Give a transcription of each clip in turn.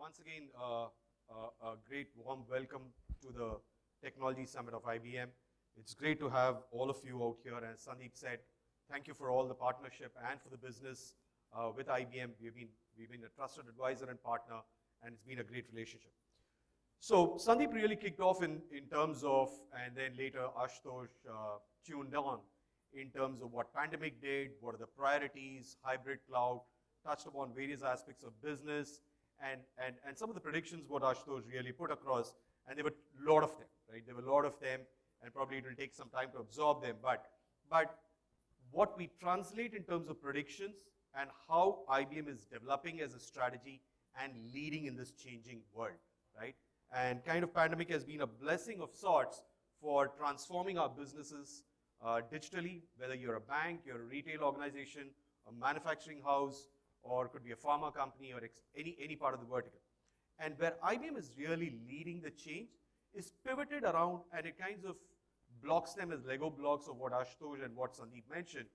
once again, a great warm welcome to the Technology Summit of IBM. It's great to have all of you out here. And as Sandeep said, thank you for all the partnership and for the business with IBM. We've been a trusted advisor and partner, and it's been a great relationship. So Sandeep really kicked off in terms of, and then later Ashutosh tuned on in terms of what pandemic did, what are the priorities, hybrid cloud, touched upon various aspects of business, and some of the predictions what Ashutosh really put across, and there were a lot of them, right? There were a lot of them, and probably it will take some time to absorb them, but what we translate in terms of predictions and how IBM is developing as a strategy and leading in this changing world, right? And kind of pandemic has been a blessing of sorts for transforming our businesses digitally, whether you're a bank, you're a retail organization, a manufacturing house, or it could be a pharma company or any part of the vertical. And where IBM is really leading the change is pivoted around, and it kind of blocks them as Lego blocks of what Ashutosh and what Sandeep mentioned,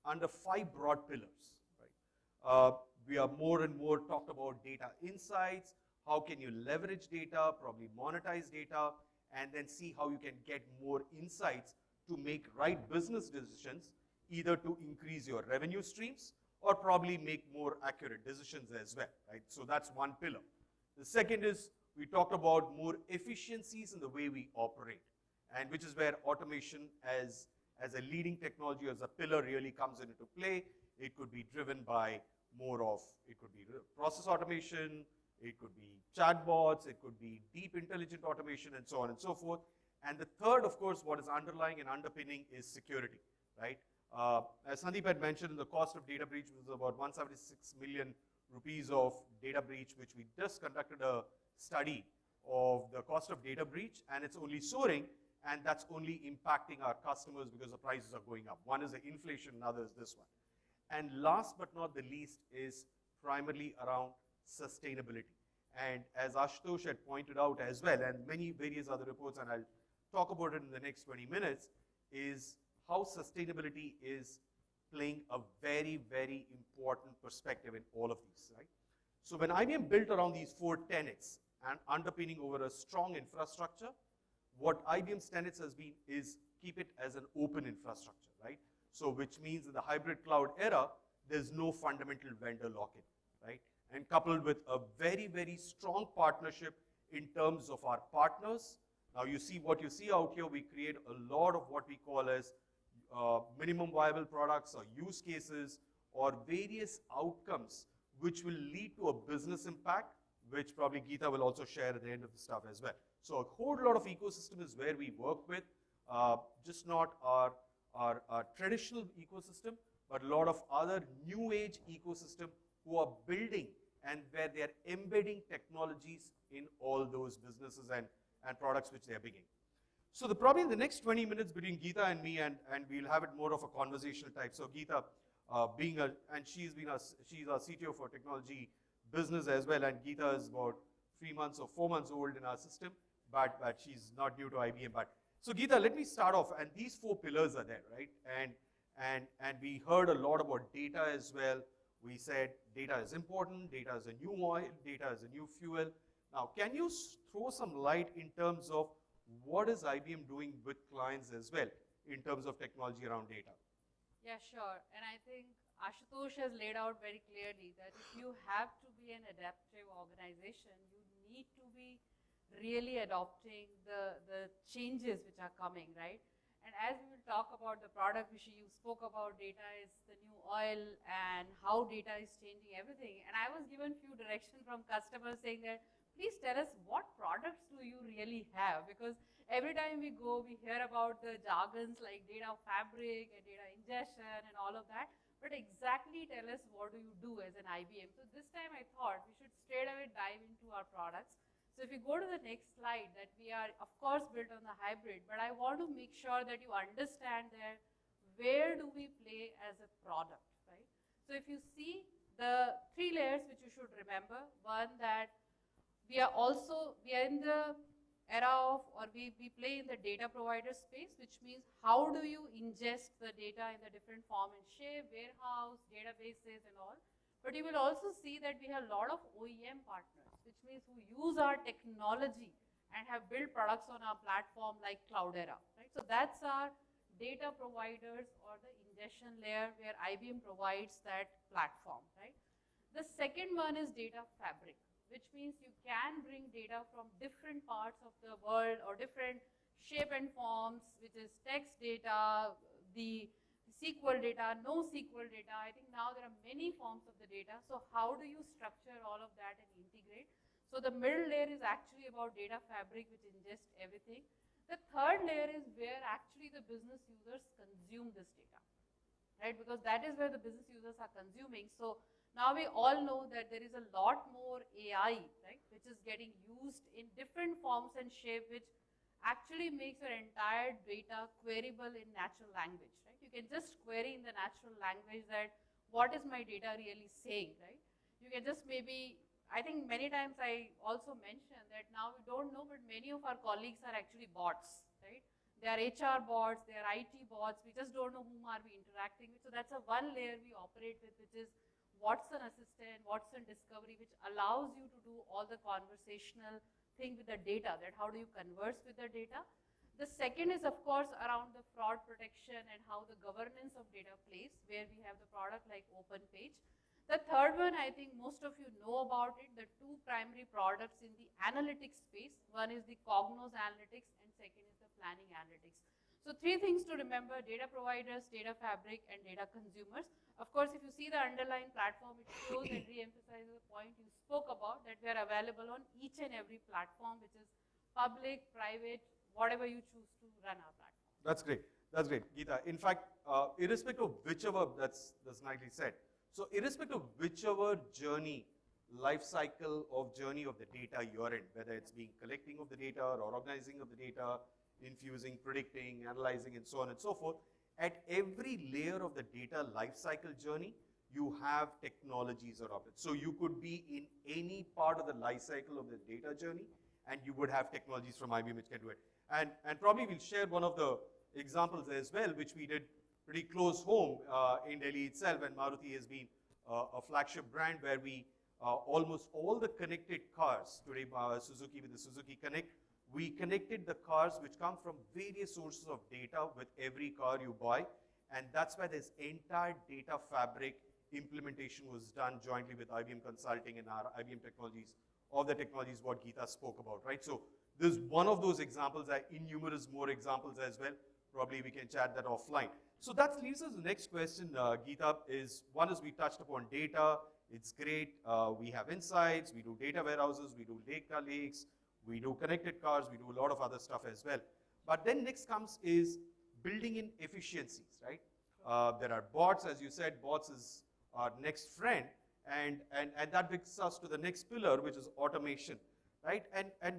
under 5 broad pillars, right? We are more and more talked about data insights, how can you leverage data, probably monetize data, and then see how you can get more insights to make right business decisions, either to increase your revenue streams or probably make more accurate decisions as well, right? So that's one pillar. The second is we talked about more efficiencies in the way we operate, and which is where automation as a leading technology, as a pillar really comes into play. It could be driven by more of, it could be process automation, it could be chatbots, it could be deep intelligent automation, and so on and so forth. And the third, of course, what is underlying and underpinning is security, right? As Sandeep had mentioned, the cost of data breach was about 176 million rupees of data breach, which we just conducted a study of the cost of data breach, and it's only soaring, and that's only impacting our customers because the prices are going up. One is the inflation, another is this one. And last but not the least is primarily around sustainability. And as Ashutosh had pointed out as well, and many various other reports, and I'll talk about it in the next 20 minutes, is how sustainability is playing a very, very important perspective in all of these, right? So when IBM built around these 4 tenets and underpinning over a strong infrastructure, what IBM's tenets has been is keep it as an open infrastructure, right? So which means in the hybrid cloud era, there's no fundamental vendor lock-in, right? And coupled with a very, very strong partnership in terms of our partners. Now you see what you see out here, we create a lot of what we call as minimum viable products or use cases or various outcomes which will lead to a business impact, which probably Geeta will also share at the end of the stuff as well. So a whole lot of ecosystem is where we work with, just not our traditional ecosystem, but a lot of other new age ecosystem who are building and where they are embedding technologies in all those businesses and products which they are beginning. So probably in the next 20 minutes between Geeta and me, and we'll have it more of a conversational type. So Geeta, she's our CTO for technology business as well, and Geeta is about 3 months or 4 months old in our system, but she's not new to IBM. So Geeta, let me start off, and these 4 pillars are there, right? And we heard a lot about data as well. We said data is important, data is a new oil, data is a new fuel. Now, can you throw some light in terms of what is IBM doing with clients as well in terms of technology around data? Yeah, sure. And I think Ashutosh has laid out very clearly that if you have to be an adaptive organization, you need to be really adopting the changes which are coming, right? And as we will talk about the product which you spoke about, data is the new oil and how data is changing everything. And I was given few directions from customers saying that, please tell us what products do you really have? Because every time we go, we hear about the jargons like data fabric and data ingestion and all of that. But exactly tell us what do you do as an IBM. So this time I thought we should straight away dive into our products. So if you go to the next slide, that we are of course built on the hybrid, but I want to make sure that you understand that where do we play as a product, right? So if you see the 3 layers which you should remember, one that we are in the era of, or we play in the data provider space, which means how do you ingest the data in the different form and shape, warehouse, databases and all. But you will also see that we have a lot of OEM partners, which means who use our technology and have built products on our platform like Cloudera, right? So that's our data providers or the ingestion layer where IBM provides that platform, right? The second one is data fabric, which means you can bring data from different parts of the world or different shape and forms, which is text data, the SQL data, no SQL data. I think now there are many forms of the data. So how do you structure all of that and integrate? So the middle layer is actually about data fabric, which ingests everything. The third layer is where actually the business users consume this data, right? Because that is where the business users are consuming. So now we all know that there is a lot more AI, right, which is getting used in different forms and shape, which actually makes your entire data queryable in natural language, right? You can just query in the natural language that what is my data really saying, right? You can just maybe, I think many times I also mentioned that now we don't know, but many of our colleagues are actually bots, right? They are HR bots, they are IT bots, we just don't know whom are we interacting with. So that's a one layer we operate with, which is Watson Assistant, Watson Discovery, which allows you to do all the conversational thing with the data, that how do you converse with the data. The second is, of course, around the fraud protection and how the governance of data plays, where we have the product like OpenPage. The third one, I think most of you know about it, the two primary products in the analytics space. One is the Cognos Analytics and second is the Planning Analytics. So three things to remember: data providers, data fabric, and data consumers. Of course, if you see the underlying platform, it shows and re-emphasizes the point you spoke about, that we are available on each and every platform, which is public, private, whatever you choose to run our platform. That's great. That's great, Geeta. In fact, irrespective of whichever, that's nicely said. So irrespective of whichever journey, life cycle of journey of the data you're in, whether it's being collecting of the data or organizing of the data, infusing, predicting, analyzing, and so on and so forth, at every layer of the data lifecycle journey, you have technologies adopted. So you could be in any part of the lifecycle of the data journey, and you would have technologies from IBM which can do it. And probably we'll share one of the examples as well, which we did pretty close home in Delhi itself, and Maruti has been a flagship brand where we almost all the connected cars today, Suzuki with the Suzuki Connect, we connected the cars which come from various sources of data with every car you buy, and that's why this entire data fabric implementation was done jointly with IBM Consulting and our IBM technologies, all the technologies what Geeta spoke about, right? So this is one of those examples. There are innumerous more examples as well. Probably we can chat that offline. So that leaves us the next question, Geeta, is one is we touched upon data. It's great. We have insights. We do data warehouses. We do data lakes. We do connected cars. We do a lot of other stuff as well. But then next comes is building in efficiencies, right? There are bots, as you said. Bots is our next friend. And that brings us to the next pillar, which is automation, right? And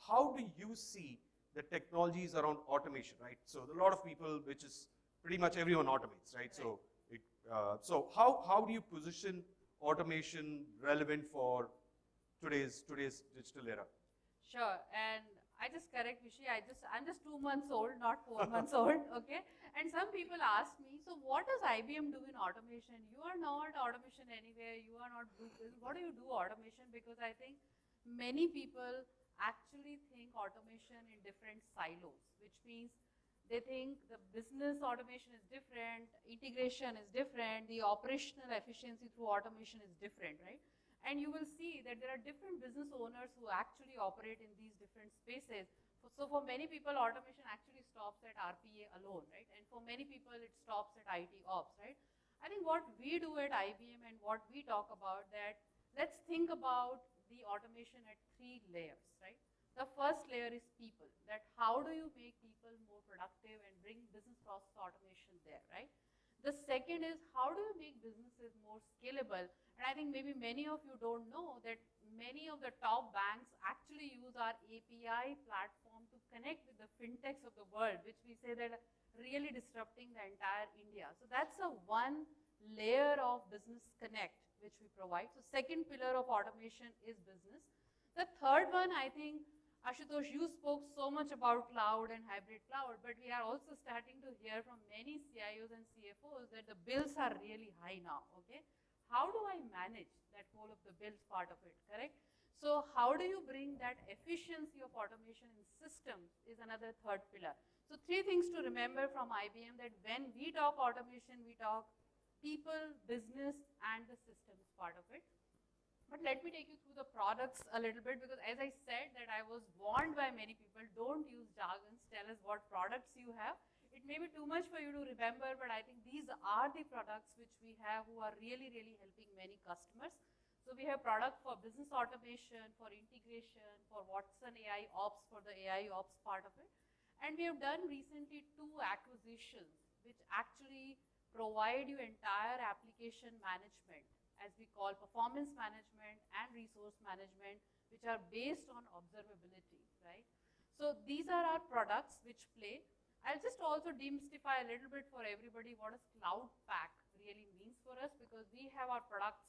how do you see the technologies around automation, right? So a lot of people, which is pretty much everyone automates, right? So so how do you position automation relevant for today's digital era? Sure, and I just correct Vishy, I'm just 2 months old, not 4 months old, okay? And some people ask me, so what does IBM do in automation? You are not automation anywhere, you are not do this. What do you do automation? Because I think many people actually think automation in different silos, which means they think the business automation is different, integration is different, the operational efficiency through automation is different, right? And you will see that there are different business owners who actually operate in these different spaces. So for many people, automation actually stops at RPA alone, right? And for many people, it stops at IT ops, right? I think what we do at IBM and what we talk about that, let's think about the automation at 3 layers, right? The first layer is people, that how do you make people more productive and bring business process automation there, right? The second is how do you make businesses more scalable? And I think maybe many of you don't know that many of the top banks actually use our API platform to connect with the fintechs of the world, which we say that are really disrupting the entire India. So that's a one layer of business connect which we provide. So second pillar of automation is business. The third one, I think, Ashutosh, you spoke so much about cloud and hybrid cloud, but we are also starting to hear from many CIOs and CFOs that the bills are really high now, okay? how do I manage that whole of the build part of it, correct? So how do you bring that efficiency of automation in systems is another third pillar. So 3 things to remember from IBM, that when we talk automation, we talk people, business, and the systems part of it. But let me take you through the products a little bit, because as I said that I was warned by many people, don't use jargons, tell us what products you have. It may be too much for you to remember, but I think these are the products which we have who are really, really helping many customers. So we have product for business automation, for integration, for Watson AI Ops, for the AI Ops part of it. And we have done recently 2 acquisitions which actually provide you entire application management, as we call performance management and resource management, which are based on observability, right? So these are our products which play. I'll just also demystify a little bit for everybody what does Cloud Pak really means for us, because we have our products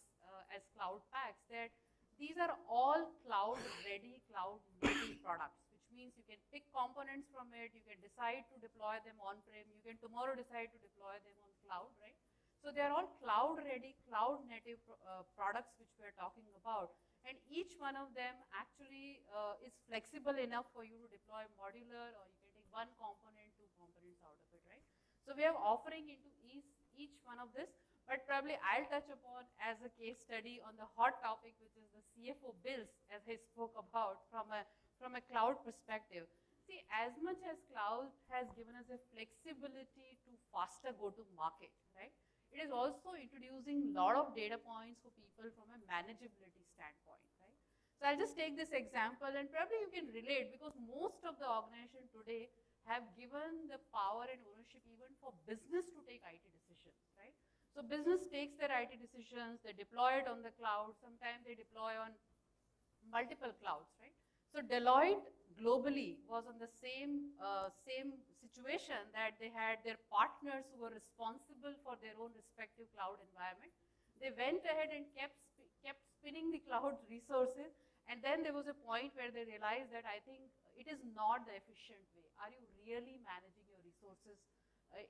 as Cloud Paks, that these are all cloud-ready, cloud-native products, which means you can pick components from it, you can decide to deploy them on-prem, you can tomorrow decide to deploy them on cloud, right? So they are all cloud-ready, cloud-native products which we are talking about. And each one of them actually is flexible enough for you to deploy modular, or you can take 1 component, 2 components out of it, right? So we have offering into each one of this, but probably I'll touch upon as a case study on the hot topic, which is the CFO bills, as I spoke about from a cloud perspective. See, as much as cloud has given us a flexibility to faster go to market, right? It is also introducing a lot of data points for people from a manageability standpoint, right? So I'll just take this example, and probably you can relate, because most of the organization today have given the power and ownership even for business to take IT decisions, right? So business takes their IT decisions, they deploy it on the cloud, sometimes they deploy on multiple clouds, right? So Deloitte globally was on the same situation, that they had their partners who were responsible for their own respective cloud environment. They went ahead and kept spinning the cloud resources, and then there was a point where they realized that I think it is not the efficient way. Are you really managing your resources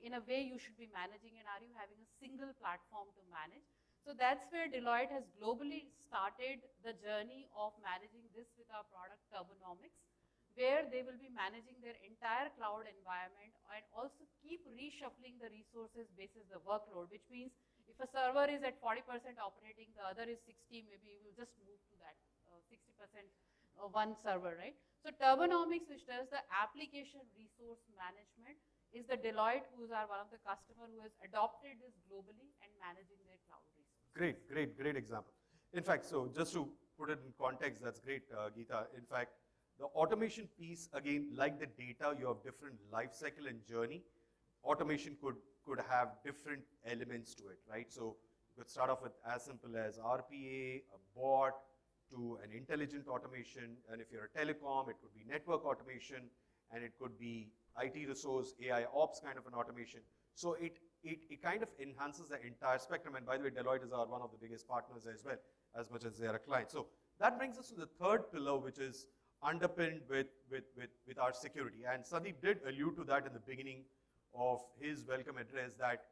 in a way you should be managing, and are you having a single platform to manage? So that's where Deloitte has globally started the journey of managing this with our product 𝗲𝗺𝗠, where they will be managing their entire cloud environment and also keep reshuffling the resources basis the workload, which means if a server is at 40% operating, the other is 60, maybe you will just move to that 60% one server, right? So 𝗲𝗺𝗠, which does the application resource management, is the Deloitte, who's one of the customer who has adopted this globally and managing their cloud resources. Great example. In fact, so just to put it in context, that's great, Geeta. In fact, the automation piece, again, like the data, you have different life cycle and journey. Automation could have different elements to it, right? So you could start off with as simple as RPA, a bot, to an intelligent automation, and if you're a telecom, it could be network automation, and it could be IT resource, AI ops kind of an automation. So it kind of enhances the entire spectrum, and by the way, Deloitte is one of the biggest partners as well, as much as they are a client. So that brings us to the third pillar, which is underpinned with our security. And Sandeep did allude to that in the beginning of his welcome address, that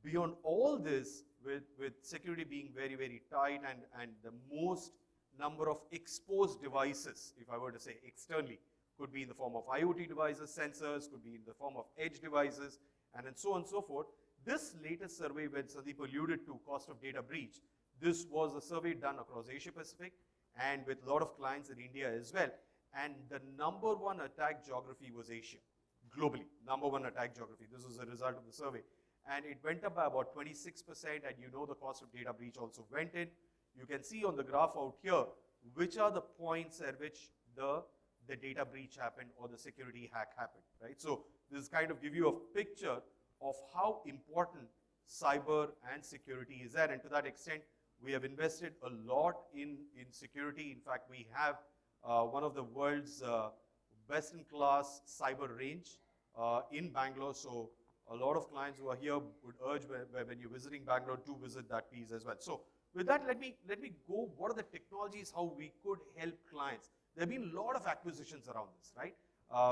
beyond all this, with security being very, very tight, and the most number of exposed devices, if I were to say externally, could be in the form of IoT devices, sensors, could be in the form of edge devices, and then so on and so forth. This latest survey, when Sandeep alluded to cost of data breach, this was a survey done across Asia Pacific and with a lot of clients in India as well. And the number 1 attack geography was Asia, globally, number 1 attack geography. This was a result of the survey. And it went up by about 26%, and you know the cost of data breach also went in. You can see on the graph out here, which are the points at which the data breach happened or the security hack happened, right? So this kind of give you a picture of how important cyber and security is there, and to that extent, we have invested a lot in security. In fact, we have one of the world's best-in-class cyber range in Bangalore, so a lot of clients who are here would urge when you're visiting Bangalore to visit that piece as well. So with that, let me go, what are the technologies, how we could help clients. There have been a lot of acquisitions around this, right?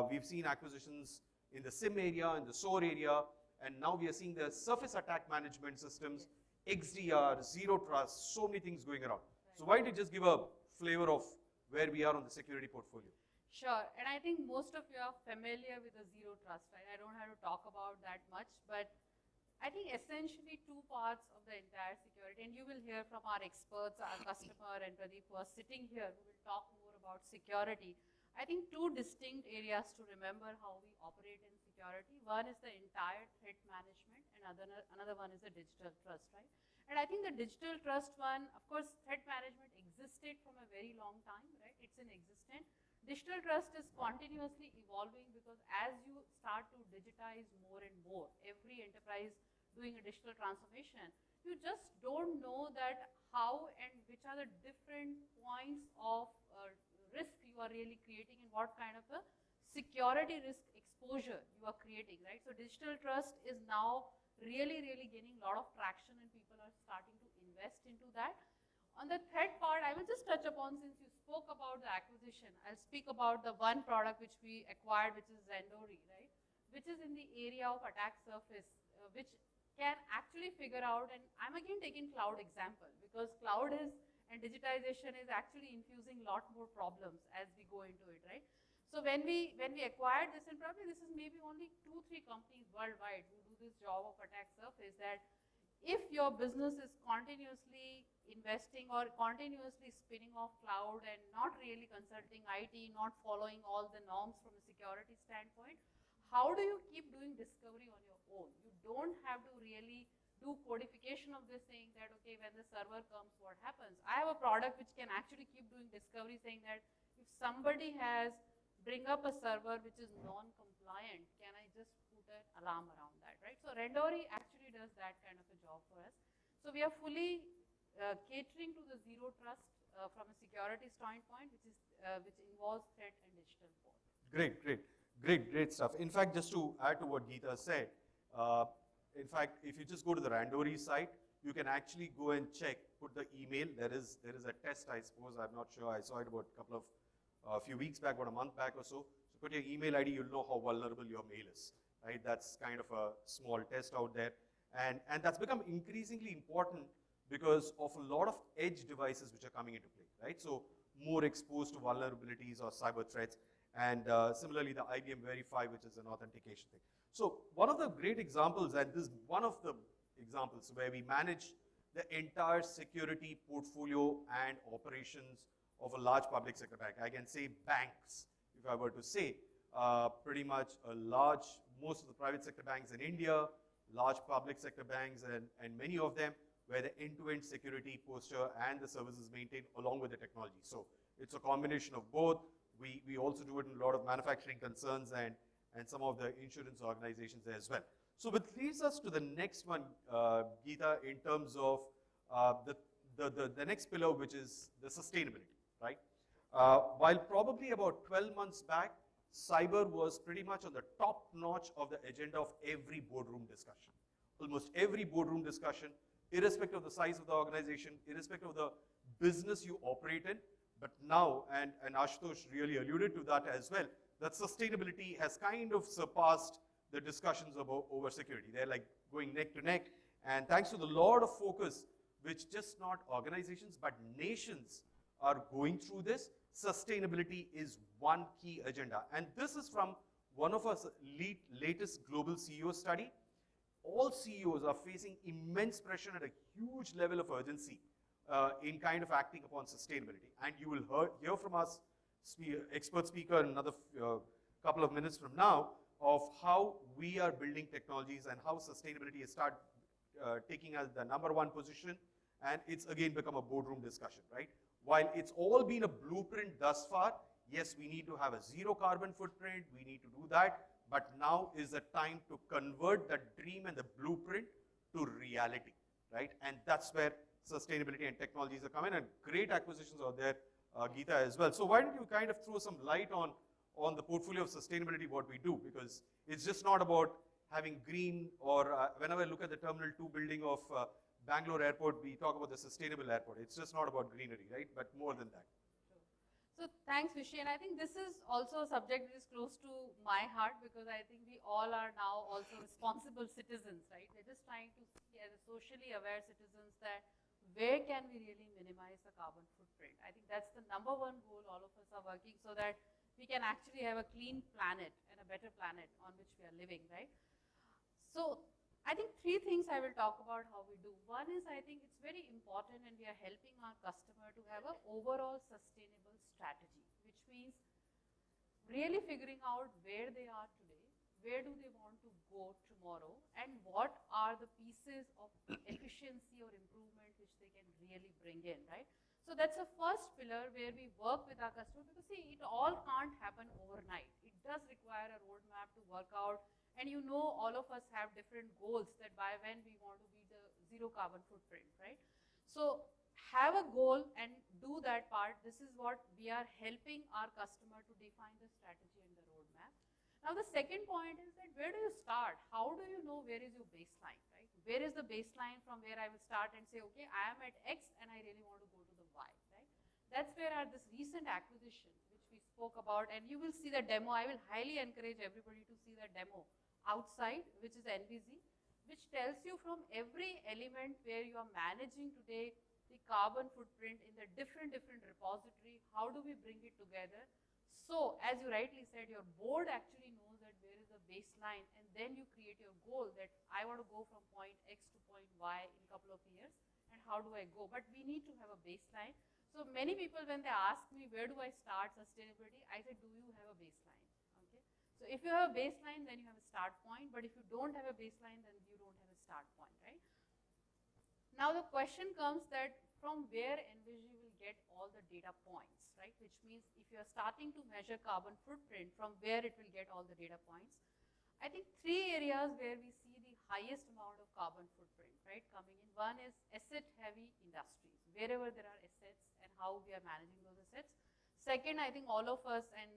We've seen acquisitions in the SIM area, in the SOAR area, and now we are seeing the surface attack management systems XDR, zero trust, so many things going around. So why don't you just give a flavor of where we are on the security portfolio? Sure, and I think most of you are familiar with the zero trust, right? I don't have to talk about that much, but I think essentially two parts of the entire security, and you will hear from our experts, our customer and Pradeep who are sitting here, who will talk more about security. I think two distinct areas to remember how we operate in security. One is the entire threat management, and another one is the digital trust, right? And I think the digital trust one, of course, threat management existed from a very long time, right? It's in existence. Digital trust is continuously evolving because as you start to digitize more and more, every enterprise doing a digital transformation, you just don't know that how and which are the different points of risk you are really creating and what kind of a security risk exposure you are creating, right? So digital trust is now really gaining a lot of traction and people are starting to invest into that. On the threat part, I will just touch upon, since you spoke about the acquisition, I'll speak about the one product which we acquired, which is Randori, right? Which is in the area of attack surface, which can actually figure out, and I'm again taking cloud example, because cloud is, and digitization is actually infusing a lot more problems as we go into it, right? So when we acquired this, and probably this is maybe only 2-3 companies worldwide who do this job of attack surface, that if your business is continuously investing or continuously spinning off cloud and not really consulting IT, not following all the norms from a security standpoint, how do you keep doing discovery on your own? You don't have to really do codification of this, saying that, okay, when the server comes, what happens? I have a product which can actually keep doing discovery, saying that if somebody has bring up a server which is non-compliant, can I just put an alarm around that, right? So Randori actually does that kind of a job for us. So we are fully catering to the zero trust from a security standpoint, which involves threat and digital both. Great stuff. In fact, just to add to what Geeta said, in fact, if you just go to the Randori site, you can actually go and check, put the email. There is a test, I suppose. I'm not sure. I saw it about a few weeks back, about a month back or so. So put your email ID, you'll know how vulnerable your mail is, right? That's kind of a small test out there. And that's become increasingly important because of a lot of edge devices which are coming into play, right? So more exposed to vulnerabilities or cyber threats. And similarly, the IBM Verify, which is an authentication thing. So one of the great examples, and this is one of the examples where we manage the entire security portfolio and operations of a large public sector bank. I can say banks, if I were to say, pretty much most of the private sector banks in India, large public sector banks, and many of them where the end-to-end security posture and the services maintained along with the technology. So it's a combination of both. We also do it in a lot of manufacturing concerns and some of the insurance organizations there as well. So which leads us to the next one, Geeta, in terms of the next pillar, which is the sustainability, right? While probably about 12 months back, cyber was pretty much on the top notch of the agenda of every boardroom discussion. Almost every boardroom discussion, irrespective of the size of the organization, irrespective of the business you operate in. But now, and Ashutosh really alluded to that as well, that sustainability has kind of surpassed the discussions over security. They're like going neck to neck. And thanks to the lot of focus, which just not organizations, but nations are going through this, sustainability is one key agenda. And this is from one of our latest global CEO study. All CEOs are facing immense pressure at a huge level of urgency in kind of acting upon sustainability. And you will hear from us, expert speaker, in another couple of minutes from now, of how we are building technologies and how sustainability has started taking as the #1 position. And it's again become a boardroom discussion, right? While it's all been a blueprint thus far, yes, we need to have a zero carbon footprint, we need to do that, but now is the time to convert that dream and the blueprint to reality, right? And that's where sustainability and technologies are coming, and great acquisitions out there, Geeta, as well. So why don't you kind of throw some light on the portfolio of sustainability, what we do, because it's just not about having green, or whenever I look at the Terminal 2 building of Bangalore Airport, we talk about the sustainable airport. It's just not about greenery, right? But more than that. So So thanks, Vishy. And I think this is also a subject which is close to my heart, because I think we all are now also responsible citizens, right? We're just trying to see as a socially aware citizens that where can we really minimize the carbon footprint? I think that's the number one goal all of us are working, so that we can actually have a clean planet and a better planet on which we are living, right? So I think three things I will talk about how we do. One is, I think it's very important, and we are helping our customer to have an overall sustainable strategy, which means really figuring out where they are today, where do they want to go tomorrow, and what are the pieces of efficiency or improvement which they can really bring in, right? So that's the first pillar where we work with our customer, because see, it all can't happen overnight. It does require a roadmap to work out, and you know, all of us have different goals that by when we want to be the zero carbon footprint, right? So have a goal and do that part. This is what we are helping our customer to define the strategy and the roadmap. Now the second point is that where do you start? How do you know where is your baseline, right? Where is the baseline from where I will start and say, okay, I am at X and I really want to go to the Y, right? That's where this recent acquisition, which we spoke about, and you will see the demo. I will highly encourage everybody to see the demo outside, which is NVZ, which tells you from every element where you are managing today the carbon footprint in the different repository, how do we bring it together? So, as you rightly said, your board actually knows that where is the baseline, and then you create your goal that I want to go from point X to point Y in a couple of years, and how do I go? But we need to have a baseline. So many people, when they ask me, where do I start sustainability? I say, do you have a baseline? Okay. So if you have a baseline, then you have a start point. But if you don't have a baseline, then you don't have a start point, right? Now the question comes that from where NVG will get all the data points, right? Which means if you are starting to measure carbon footprint, from where it will get all the data points. I think three areas where we see the highest amount of carbon footprint, right, coming in. One is asset-heavy industries, wherever there are assets and how we are managing those assets. Second, I think all of us and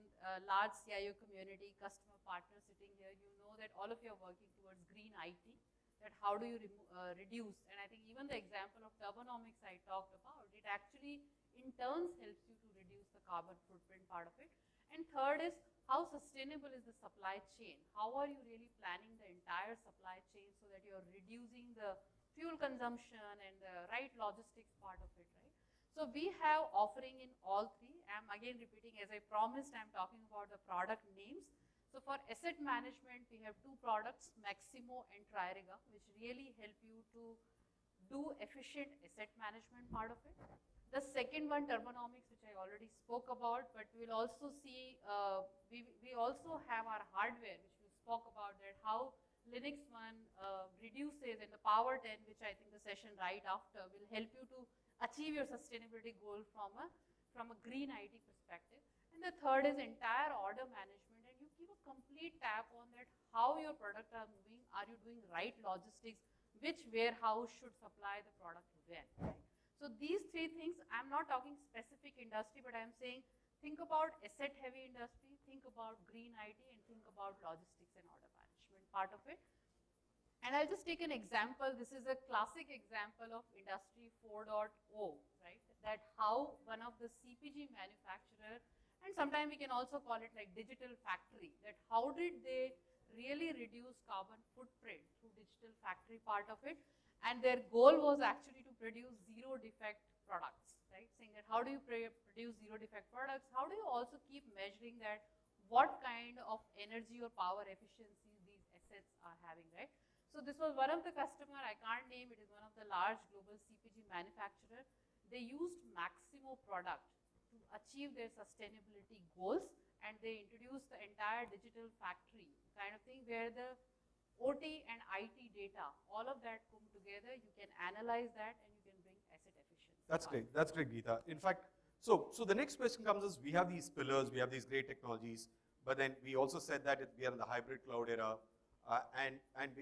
large CIO community, customer partners sitting here, you know that all of you are working towards green IT, that how do you reduce, and I think even the example of 𝗲𝗺𝗵𝗶 I talked about, it actually in turns helps you to reduce the carbon footprint part of it. And third is, how sustainable is the supply chain? How are you really planning the entire supply chain so that you're reducing the fuel consumption and the right logistics part of it, right? So we have offering in all three. I'm again repeating, as I promised, I'm talking about the product names. So for asset management, we have two products, Maximo and 𝗲𝗏𝗃𝗃, which really help you to do efficient asset management part of it. The second one, 𝗲𝗺𝗵𝗶, which I already spoke about, but we'll also see, we also have our hardware, which we spoke about, that how Linux one reduces, and the Power 10, which I think the session right after will help you to achieve your sustainability goal from a green IT perspective. And the third is entire order management, and you keep a complete tab on that, how your product are moving, are you doing right logistics, which warehouse should supply the product to when, right? So these three things, I'm not talking specific industry, but I'm saying think about asset heavy industry, think about green IT, and think about logistics and order management part of it. And I'll just take an example. This is a classic example of Industry 4.0, right? That how one of the CPG manufacturer, and sometimes we can also call it like digital factory, that how did they really reduce carbon footprint through digital factory part of it. And their goal was actually to produce zero defect products, right? Saying that how do you produce zero defect products? How do you also keep measuring that what kind of energy or power efficiency these assets are having, right? So this was one of the customer, I can't name, it is one of the large global CPG manufacturer. They used Maximo product to achieve their sustainability goals, and they introduced the entire digital factory kind of thing where the OT and IT data, all of that come together, you can analyze that and you can bring asset efficiency. That's great. That's great, Geeta. In fact, so the next question comes is, we have these pillars, we have these great technologies, but then we also said that we are in the hybrid cloud era.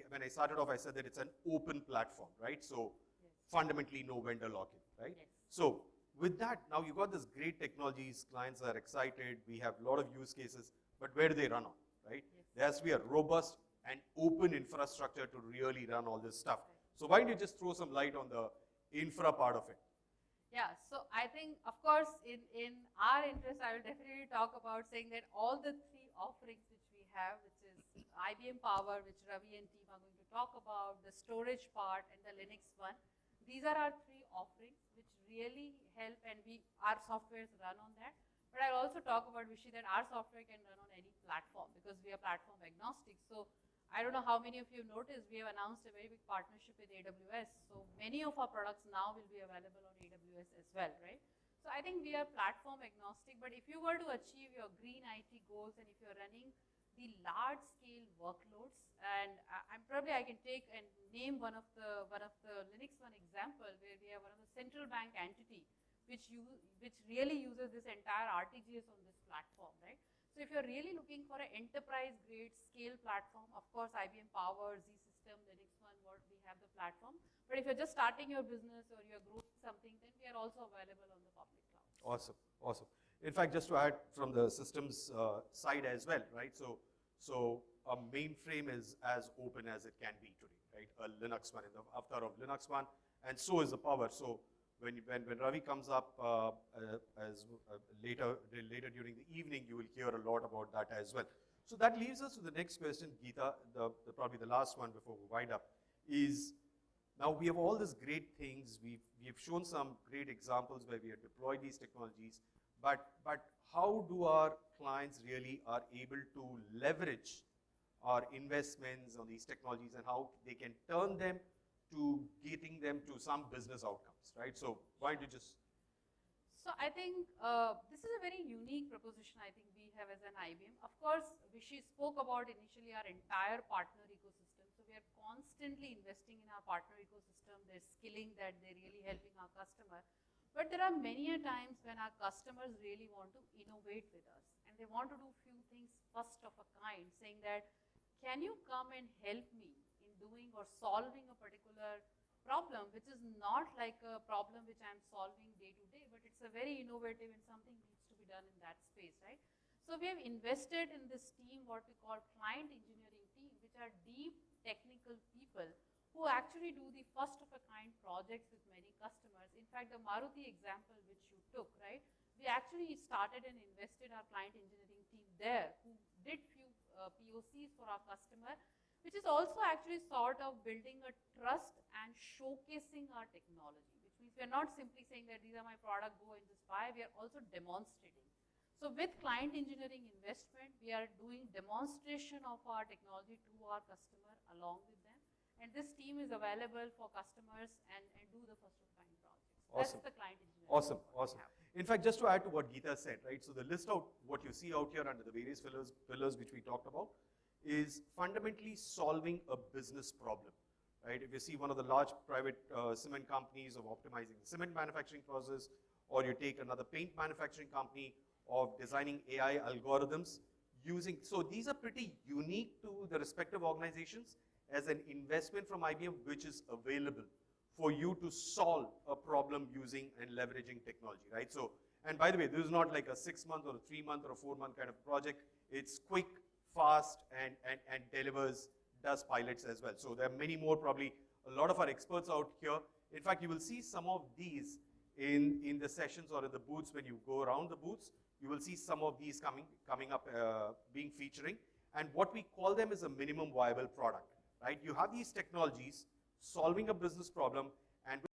When I started off, I said that it's an open platform, right? So yes, fundamentally no vendor lock-in, right? Yes. So with that, now you've got this great technologies, clients are excited, we have a lot of use cases, but where do they run on, right? Yes. There has to be a robust and open infrastructure to really run all this stuff. Right. So why don't you just throw some light on the infra part of it? Yeah, so I think, of course, in our interest, I will definitely talk about saying that all the three offerings which we have, which is IBM Power, which Ravi and team are going to talk about, the storage part and the Linux one, these are our three offerings which really help, and our softwares run on that. But I'll also talk about, Vishy, that our software can run on any platform because we are platform agnostic. So I don't know how many of you noticed, we have announced a very big partnership with AWS. So many of our products now will be available on AWS as well, right? So I think we are platform agnostic, but if you were to achieve your green IT goals and if you're running the large scale workloads, and I can take and name one of the Linux one example where we have one of the central bank entity which really uses this entire RTGS on this platform, right? So if you're really looking for an enterprise-grade scale platform, of course, IBM Power, 𝗲𝗔, Linux one, what we have the platform. But if you're just starting your business or you're growing something, then we are also available on the public cloud. Awesome, awesome. In fact, just to add from the systems side as well, right? So a mainframe is as open as it can be today, right? A Linux one, in the avatar of Linux one, and so is the Power. So when Ravi comes up later during the evening, you will hear a lot about that as well. So that leaves us to the next question, Geeta, probably the last one before we wind up, is now we have all these great things. We have shown some great examples where we have deployed these technologies, but how do our clients really are able to leverage our investments on these technologies and how they can turn them to getting them to some business outcomes, right? So why don't you just... So I think this is a very unique proposition I think we have as an IBM. Of course, Vishy spoke about initially our entire partner ecosystem. So we are constantly investing in our partner ecosystem. They're skilling that, they're really helping our customer. But there are many a times when our customers really want to innovate with us. And they want to do few things first of a kind, saying that, can you come and help me doing or solving a particular problem, which is not like a problem which I'm solving day to day, but it's a very innovative and something needs to be done in that space, right? So we have invested in this team, what we call client engineering team, which are deep technical people who actually do the first of a kind projects with many customers. In fact, the Maruti example which you took, right? We actually started and invested our client engineering team there, who did few POCs for our customer, which is also actually sort of building a trust and showcasing our technology, which means we are not simply saying that these are my product, go and just buy, we are also demonstrating. So with client engineering investment, we are doing demonstration of our technology to our customer along with them. And this team is available for customers and do the first of kind projects. Awesome. That's the client engineering. Awesome, awesome. In fact, just to add to what Geeta said, right? So the list out, what you see out here under the various pillars which we talked about, is fundamentally solving a business problem, right? If you see one of the large private cement companies of optimizing the cement manufacturing process, or you take another paint manufacturing company of designing AI algorithms using, so these are pretty unique to the respective organizations as an investment from IBM, which is available for you to solve a problem using and leveraging technology, right? So, and by the way, this is not like a 6-month or a 3-month or a 4-month kind of project. It's quick, fast, and does pilots as well. So there are many more, probably a lot of our experts out here. In fact, you will see some of these in the sessions or in the booths. When you go around the booths, you will see some of these coming up, being featuring. And what we call them is a minimum viable product, right? You have these technologies solving a business problem, and